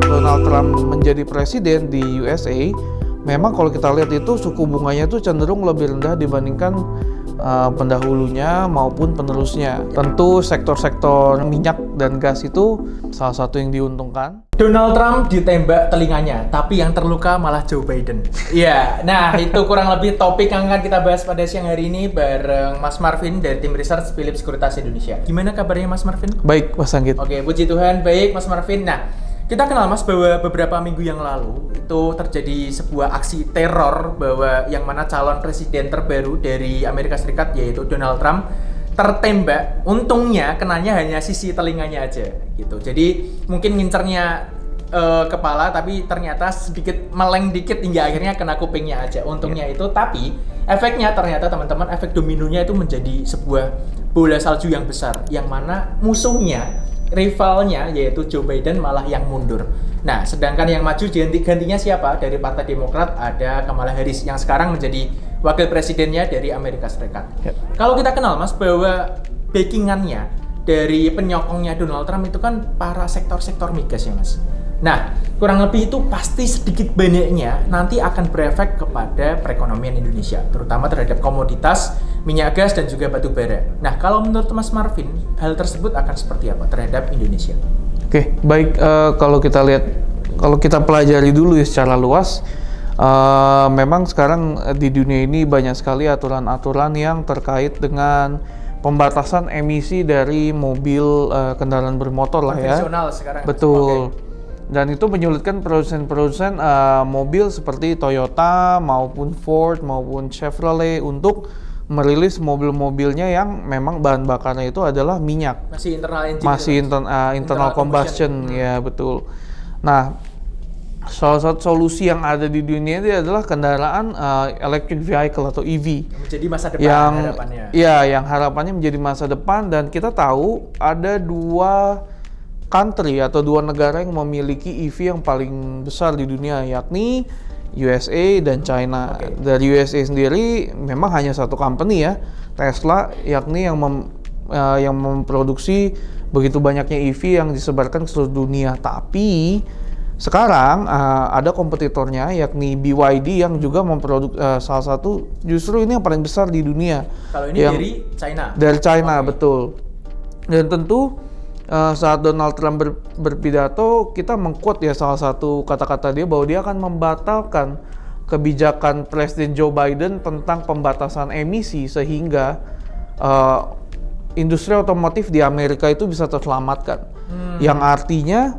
Donald Trump menjadi presiden di USA, memang kalau kita lihat itu suku bunganya itu cenderung lebih rendah dibandingkan pendahulunya maupun penerusnya. Tentu sektor-sektor minyak dan gas itu salah satu yang diuntungkan. Donald Trump ditembak telinganya, tapi yang terluka malah Joe Biden. Iya, nah itu kurang lebih topik yang akan kita bahas pada siang hari ini bareng Mas Marvin dari tim research Philip Sekuritas Indonesia. Gimana kabarnya Mas Marvin? Baik, Mas Anggit. Oke, puji Tuhan, baik Mas Marvin. Nah, kita kenal Mas bahwa beberapa minggu yang lalu itu terjadi sebuah aksi teror bahwa yang mana calon presiden terbaru dari Amerika Serikat yaitu Donald Trump tertembak. Untungnya kenanya hanya sisi telinganya aja gitu. Jadi mungkin ngincernya kepala tapi ternyata sedikit meleng dikit hingga akhirnya kena kupingnya aja. Untungnya itu, tapi efeknya ternyata teman-teman efek dominonya itu menjadi sebuah bola salju yang besar yang mana musuhnya, rivalnya yaitu Joe Biden malah yang mundur. Nah, sedangkan yang maju gantinya siapa? Dari Partai Demokrat ada Kamala Harris yang sekarang menjadi wakil presidennya dari Amerika Serikat. Kalau kita kenal Mas bahwa backingannya dari penyokongnya Donald Trump itu kan para sektor-sektor migas ya Mas. Nah, kurang lebih itu pasti sedikit banyaknya nanti akan berefek kepada perekonomian Indonesia, terutama terhadap komoditas, minyak gas, dan juga batu bara. Nah, kalau menurut Mas Marvin, hal tersebut akan seperti apa terhadap Indonesia? Oke, baik. Kalau kita lihat, kalau kita pelajari dulu ya secara luas, memang sekarang di dunia ini banyak sekali aturan-aturan yang terkait dengan pembatasan emisi dari mobil kendaraan bermotor lah ya. Konvensional sekarang. Betul. Okay. Dan itu menyulitkan produsen-produsen mobil seperti Toyota maupun Ford maupun Chevrolet untuk merilis mobil-mobilnya yang memang bahan bakarnya itu adalah minyak. Masih internal engine. Masih internal combustion, ya betul. Nah, salah satu solusi yang ada di dunia ini adalah kendaraan electric vehicle atau EV. Menjadi masa depan harapannya. Ya, yang harapannya menjadi masa depan, dan kita tahu ada dua country atau dua negara yang memiliki EV yang paling besar di dunia, yakni USA dan China. Okay. Dari USA sendiri memang hanya satu company ya, Tesla, yakni yang memproduksi begitu banyaknya EV yang disebarkan ke seluruh dunia. Tapi sekarang ada kompetitornya yakni BYD yang juga memproduksi salah satu, justru ini yang paling besar di dunia. Kalau ini dari China? Dari China, okay. Betul. Dan tentu saat Donald Trump berpidato, kita meng-quote ya salah satu kata-kata dia bahwa dia akan membatalkan kebijakan Presiden Joe Biden tentang pembatasan emisi sehingga industri otomotif di Amerika itu bisa terselamatkan. Yang artinya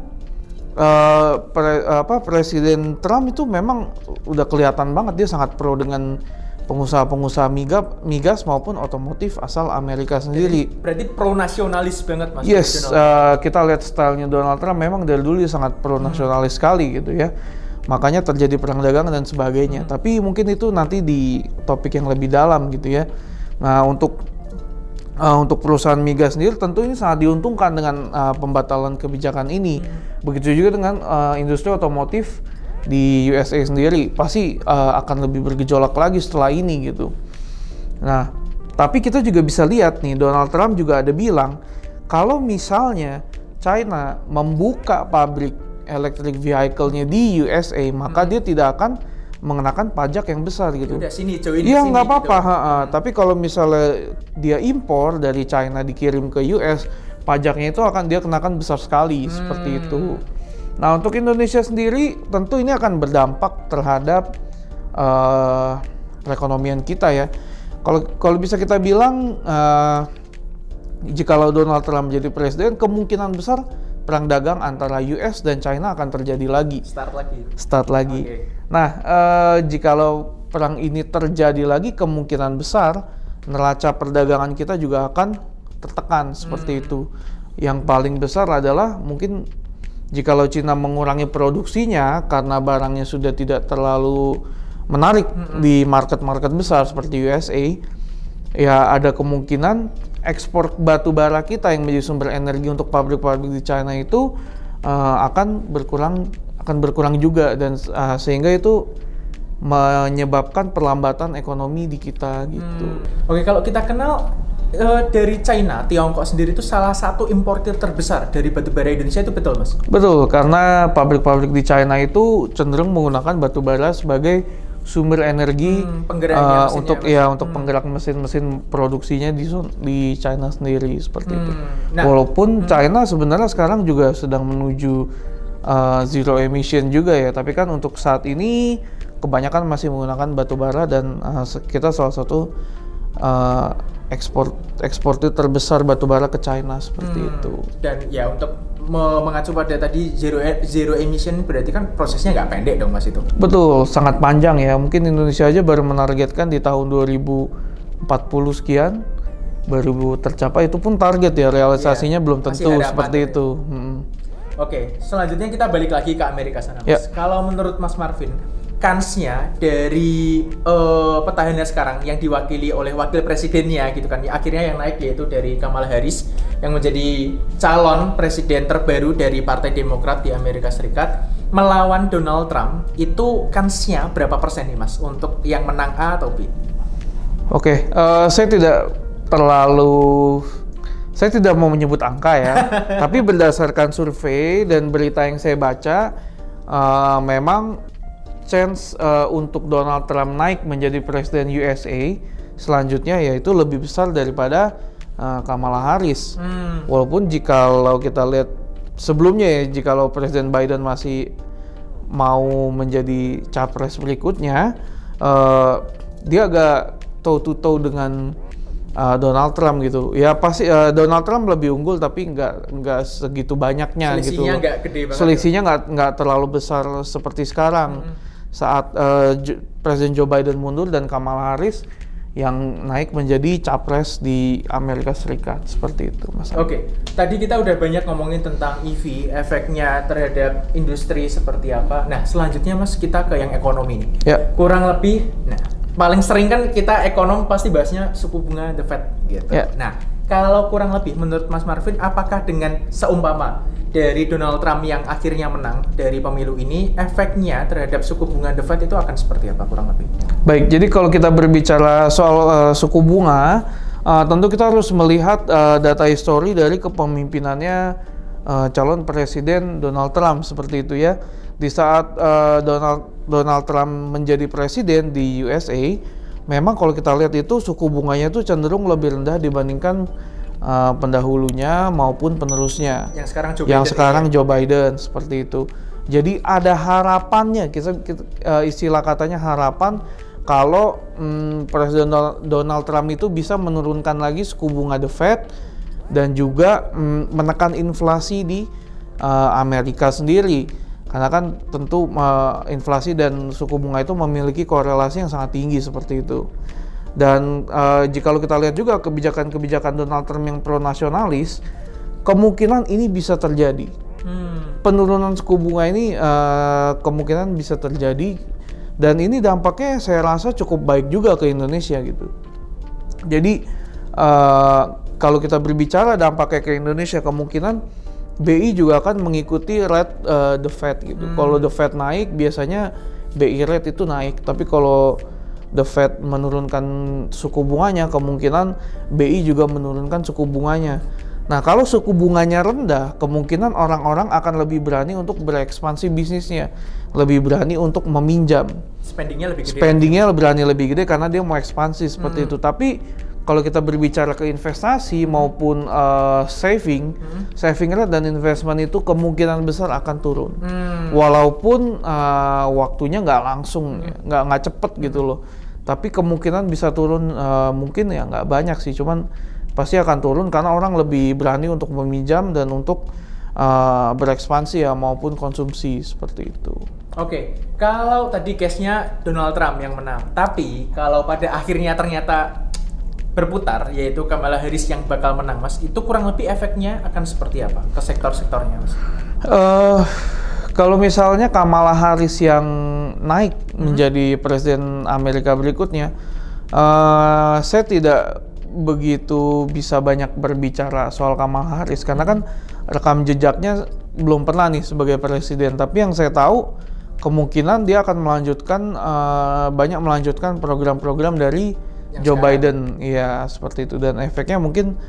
Presiden Trump itu memang udah kelihatan banget dia sangat pro dengan pengusaha-pengusaha migas maupun otomotif asal Amerika sendiri. Berarti pro-nasionalis banget Mas. Yes, kita lihat stylenya Donald Trump memang dari dulu sangat pro-nasionalis sekali gitu ya. Makanya terjadi perang dagang dan sebagainya. Tapi mungkin itu nanti di topik yang lebih dalam gitu ya. Nah, untuk perusahaan migas sendiri tentu ini sangat diuntungkan dengan pembatalan kebijakan ini. Begitu juga dengan industri otomotif di USA sendiri pasti akan lebih bergejolak lagi setelah ini gitu. Nah, tapi kita juga bisa lihat nih, Donald Trump juga ada bilang kalau misalnya China membuka pabrik electric vehicle-nya di USA, maka dia tidak akan mengenakan pajak yang besar gitu. Udah sini, join Iya, nggak apa-apa. Gitu. Tapi kalau misalnya dia impor dari China dikirim ke US, pajaknya itu akan dia kenakan besar sekali seperti itu. Nah, untuk Indonesia sendiri tentu ini akan berdampak terhadap perekonomian kita ya. Kalau bisa kita bilang jikalau Donald Trump menjadi presiden, kemungkinan besar perang dagang antara US dan China akan terjadi lagi. Start lagi. Okay. Nah, jikalau perang ini terjadi lagi, kemungkinan besar neraca perdagangan kita juga akan tertekan seperti itu. Yang paling besar adalah mungkin jikalau Cina mengurangi produksinya karena barangnya sudah tidak terlalu menarik di market-market besar seperti USA, ya ada kemungkinan ekspor batu bara kita yang menjadi sumber energi untuk pabrik-pabrik di China itu akan berkurang juga, dan sehingga itu menyebabkan perlambatan ekonomi di kita gitu. Oke, kalau kita kenal dari China, Tiongkok sendiri itu salah satu importir terbesar dari batubara Indonesia, itu betul Mas? Betul, karena pabrik-pabrik di China itu cenderung menggunakan batubara sebagai sumber energi untuk penggerak mesin-mesin produksinya di China sendiri seperti itu. Nah, walaupun China sebenarnya sekarang juga sedang menuju zero emission juga ya, tapi kan untuk saat ini kebanyakan masih menggunakan batubara dan kita salah satu eksportir terbesar batubara ke China seperti itu. Dan ya untuk mengacu pada tadi zero emission berarti kan prosesnya nggak pendek dong Mas itu? Betul, sangat panjang ya. Mungkin Indonesia aja baru menargetkan di tahun 2040 sekian baru tercapai, itu pun target ya, realisasinya belum tentu seperti itu. Oke, selanjutnya kita balik lagi ke Amerika sana Mas. Kalau menurut Mas Marvin, kansnya dari petahana sekarang yang diwakili oleh wakil presidennya gitu kan, akhirnya yang naik yaitu dari Kamala Harris yang menjadi calon presiden terbaru dari Partai Demokrat di Amerika Serikat melawan Donald Trump, itu kansnya berapa persen nih Mas untuk yang menang A atau B? Oke, saya tidak mau menyebut angka ya, tapi berdasarkan survei dan berita yang saya baca, memang chance untuk Donald Trump naik menjadi presiden USA selanjutnya yaitu lebih besar daripada Kamala Harris. Walaupun jikalau kita lihat sebelumnya ya, jikalau Presiden Biden masih mau menjadi capres berikutnya, dia agak toe to toe dengan Donald Trump gitu. Ya pasti Donald Trump lebih unggul tapi nggak segitu banyaknya gitu. Selisihnya nggak gede banget. Selisihnya nggak terlalu besar seperti sekarang. Saat Presiden Joe Biden mundur dan Kamala Harris yang naik menjadi capres di Amerika Serikat, seperti itu Mas. Oke, tadi kita udah banyak ngomongin tentang EV, efeknya terhadap industri seperti apa. Nah, selanjutnya Mas, kita ke yang ekonomi nih. Kurang lebih, paling sering kan kita ekonom pasti bahasnya suku bunga The Fed gitu. Nah, kalau kurang lebih menurut Mas Marvin, apakah dengan seumpama dari Donald Trump yang akhirnya menang dari pemilu ini, efeknya terhadap suku bunga The Fed itu akan seperti apa kurang lebih? Baik, jadi kalau kita berbicara soal suku bunga, tentu kita harus melihat data histori dari kepemimpinannya calon presiden Donald Trump seperti itu ya. Di saat Donald Trump menjadi presiden di USA, memang kalau kita lihat itu suku bunganya itu cenderung lebih rendah dibandingkan pendahulunya maupun penerusnya. Yang sekarang Joe Biden seperti itu. Jadi ada harapannya, istilah katanya harapan kalau Presiden Donald Trump itu bisa menurunkan lagi suku bunga The Fed dan juga menekan inflasi di Amerika sendiri. Karena kan tentu inflasi dan suku bunga itu memiliki korelasi yang sangat tinggi seperti itu. Dan jika kita lihat juga kebijakan-kebijakan Donald Trump yang pro-nasionalis, kemungkinan ini bisa terjadi. Penurunan suku bunga ini kemungkinan bisa terjadi, dan ini dampaknya saya rasa cukup baik juga ke Indonesia gitu. Jadi kalau kita berbicara dampaknya ke Indonesia, kemungkinan BI juga akan mengikuti rate The Fed gitu. Kalau The Fed naik, biasanya BI rate itu naik. Tapi kalau The Fed menurunkan suku bunganya, kemungkinan BI juga menurunkan suku bunganya. Nah, kalau suku bunganya rendah, kemungkinan orang-orang akan lebih berani untuk berekspansi bisnisnya, lebih berani untuk meminjam. Spendingnya berani lebih gede karena dia mau ekspansi seperti itu. Tapi kalau kita berbicara ke investasi maupun saving rate dan investment itu kemungkinan besar akan turun. Walaupun waktunya nggak langsung, nggak cepet gitu loh. Tapi kemungkinan bisa turun, mungkin ya nggak banyak sih, cuman pasti akan turun karena orang lebih berani untuk meminjam dan untuk berekspansi ya maupun konsumsi seperti itu. Oke, kalau tadi case-nya Donald Trump yang menang, tapi kalau pada akhirnya ternyata berputar, yaitu Kamala Harris yang bakal menang, Mas, itu kurang lebih efeknya akan seperti apa ke sektor-sektornya, Mas? Kalau misalnya Kamala Harris yang naik menjadi presiden Amerika berikutnya, saya tidak begitu bisa banyak berbicara soal Kamala Harris karena kan rekam jejaknya belum pernah nih sebagai presiden. Tapi yang saya tahu kemungkinan dia akan melanjutkan program-program dari Joe Biden, ya seperti itu, dan efeknya mungkin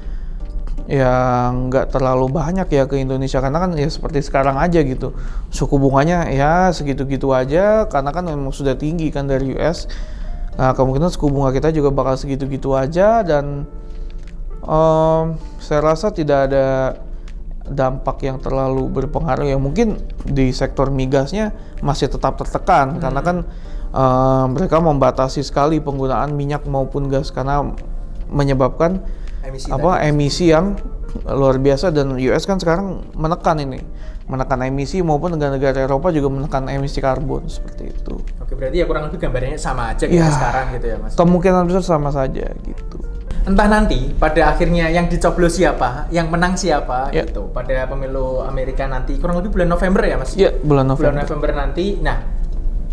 ya nggak terlalu banyak ya ke Indonesia karena kan ya seperti sekarang aja gitu, suku bunganya ya segitu-gitu aja karena kan memang sudah tinggi kan dari US. Nah, kemungkinan suku bunga kita juga bakal segitu-gitu aja, dan saya rasa tidak ada dampak yang terlalu berpengaruh ya. Mungkin di sektor migasnya masih tetap tertekan karena kan mereka membatasi sekali penggunaan minyak maupun gas karena menyebabkan emisi yang luar biasa, dan US kan sekarang menekan emisi, maupun negara-negara Eropa juga menekan emisi karbon seperti itu. Oke, berarti ya kurang lebih gambarnya sama aja gitu sekarang gitu ya Mas. Kemungkinan besar sama saja gitu. Entah nanti pada akhirnya yang dicoblos siapa, yang menang siapa gitu pada pemilu Amerika nanti, kurang lebih bulan November ya Mas? Iya, bulan November. Bulan November nanti. Nah,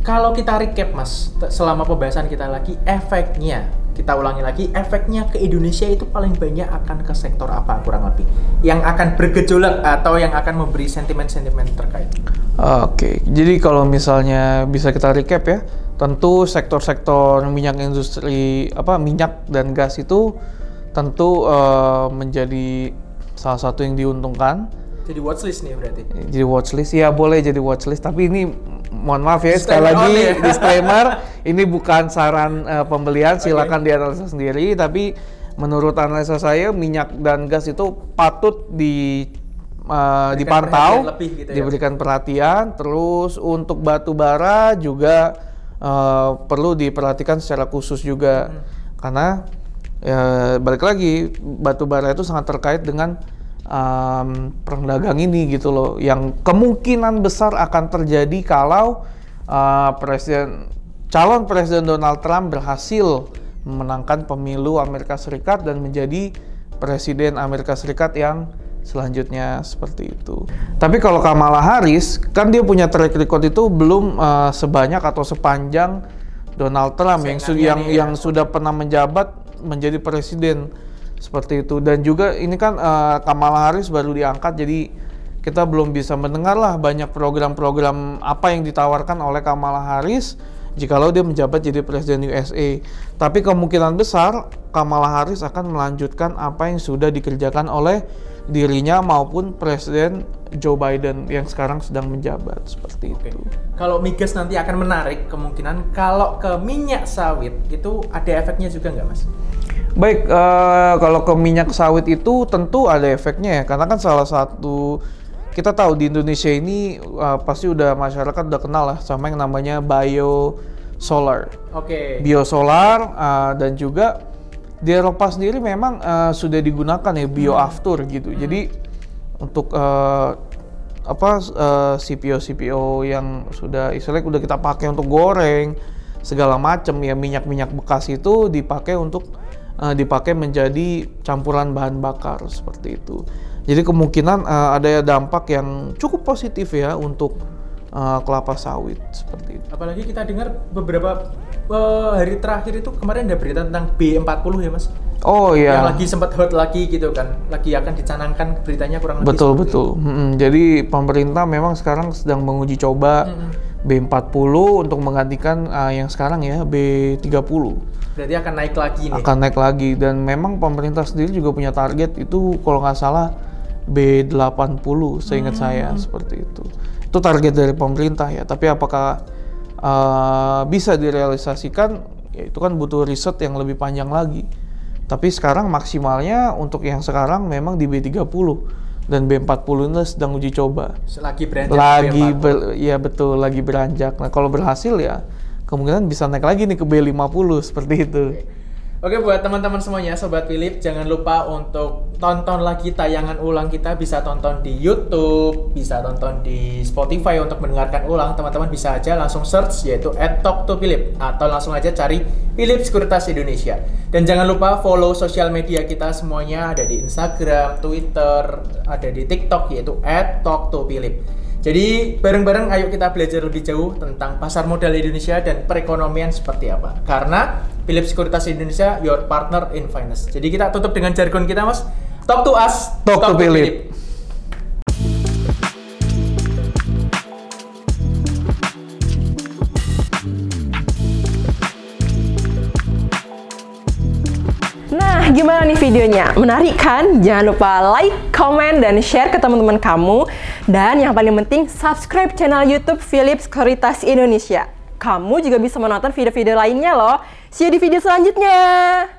kalau kita recap Mas, selama pembahasan kita lagi, kita ulangi lagi, efeknya ke Indonesia itu paling banyak akan ke sektor apa kurang lebih? Yang akan bergejolak atau yang akan memberi sentimen-sentimen terkait? Oke, jadi kalau misalnya bisa kita recap ya, tentu sektor-sektor minyak dan gas itu tentu menjadi salah satu yang diuntungkan. Jadi watchlist nih berarti? Jadi watchlist, ya boleh jadi watchlist, tapi ini mohon maaf ya, sekali lagi disclaimer, ini bukan saran pembelian, silakan dianalisa sendiri, tapi menurut analisa saya minyak dan gas itu patut dipantau, gitu diberikan perhatian. Terus untuk batu bara juga perlu diperhatikan secara khusus juga, karena balik lagi batu bara itu sangat terkait dengan perang dagang ini gitu loh, yang kemungkinan besar akan terjadi kalau calon presiden Donald Trump berhasil memenangkan pemilu Amerika Serikat dan menjadi presiden Amerika Serikat yang selanjutnya seperti itu. Tapi kalau Kamala Harris kan dia punya track record itu belum sebanyak atau sepanjang Donald Trump yang sudah pernah menjabat menjadi presiden seperti itu. Dan juga ini kan Kamala Harris baru diangkat, jadi kita belum bisa mendengar lah banyak program-program apa yang ditawarkan oleh Kamala Harris jikalau dia menjabat jadi presiden USA. Tapi kemungkinan besar Kamala Harris akan melanjutkan apa yang sudah dikerjakan oleh dirinya maupun Presiden Joe Biden yang sekarang sedang menjabat seperti itu. Kalau migas nanti akan menarik kemungkinan, kalau ke minyak sawit itu ada efeknya juga nggak Mas? Baik, kalau ke minyak sawit itu tentu ada efeknya ya, karena kan salah satu kita tahu di Indonesia ini pasti masyarakat udah kenal lah sama yang namanya biosolar. Biosolar dan juga di Eropa sendiri memang sudah digunakan ya bioaftur gitu. Jadi untuk CPO yang sudah istilahnya udah kita pakai untuk goreng segala macam ya, minyak bekas itu dipakai menjadi campuran bahan bakar seperti itu. Jadi kemungkinan ada dampak yang cukup positif ya untuk kelapa sawit seperti itu. Apalagi kita dengar beberapa hari terakhir itu kemarin ada berita tentang B40 ya Mas? Oh iya. Yang lagi sempat hot lagi gitu kan, lagi akan dicanangkan beritanya kurang lebih. Betul. Jadi pemerintah memang sekarang sedang menguji coba B40 untuk menggantikan yang sekarang ya B30. Berarti akan naik lagi nih? Akan naik lagi, dan memang pemerintah sendiri juga punya target itu kalau nggak salah B80 seingat saya seperti itu. Itu target dari pemerintah ya, tapi apakah bisa direalisasikan ya itu kan butuh riset yang lebih panjang lagi. Tapi sekarang maksimalnya untuk yang sekarang memang di B30 dan B40 ini sedang uji coba. Lagi beranjak. Betul, lagi beranjak. Nah, kalau berhasil ya kemungkinan bisa naik lagi nih ke B50 seperti itu. Oke, buat teman-teman semuanya, Sobat Philip, jangan lupa untuk tonton lagi tayangan ulang kita. Bisa tonton di YouTube, bisa tonton di Spotify untuk mendengarkan ulang. Teman-teman bisa aja langsung search yaitu @talk2philip atau langsung aja cari Philip Sekuritas Indonesia. Dan jangan lupa follow sosial media kita semuanya, ada di Instagram, Twitter, ada di TikTok yaitu @talk2philip. Jadi bareng-bareng ayo kita belajar lebih jauh tentang pasar modal Indonesia dan perekonomian seperti apa. Karena Philip Sekuritas Indonesia, your partner in finance. Jadi kita tutup dengan jargon kita Mas. Talk to us, talk to Philip. Gimana nih videonya? Menarik kan? Jangan lupa like, comment, dan share ke teman-teman kamu. Dan yang paling penting, subscribe channel YouTube Philips Kouritas Indonesia. Kamu juga bisa menonton video-video lainnya loh. See you di video selanjutnya.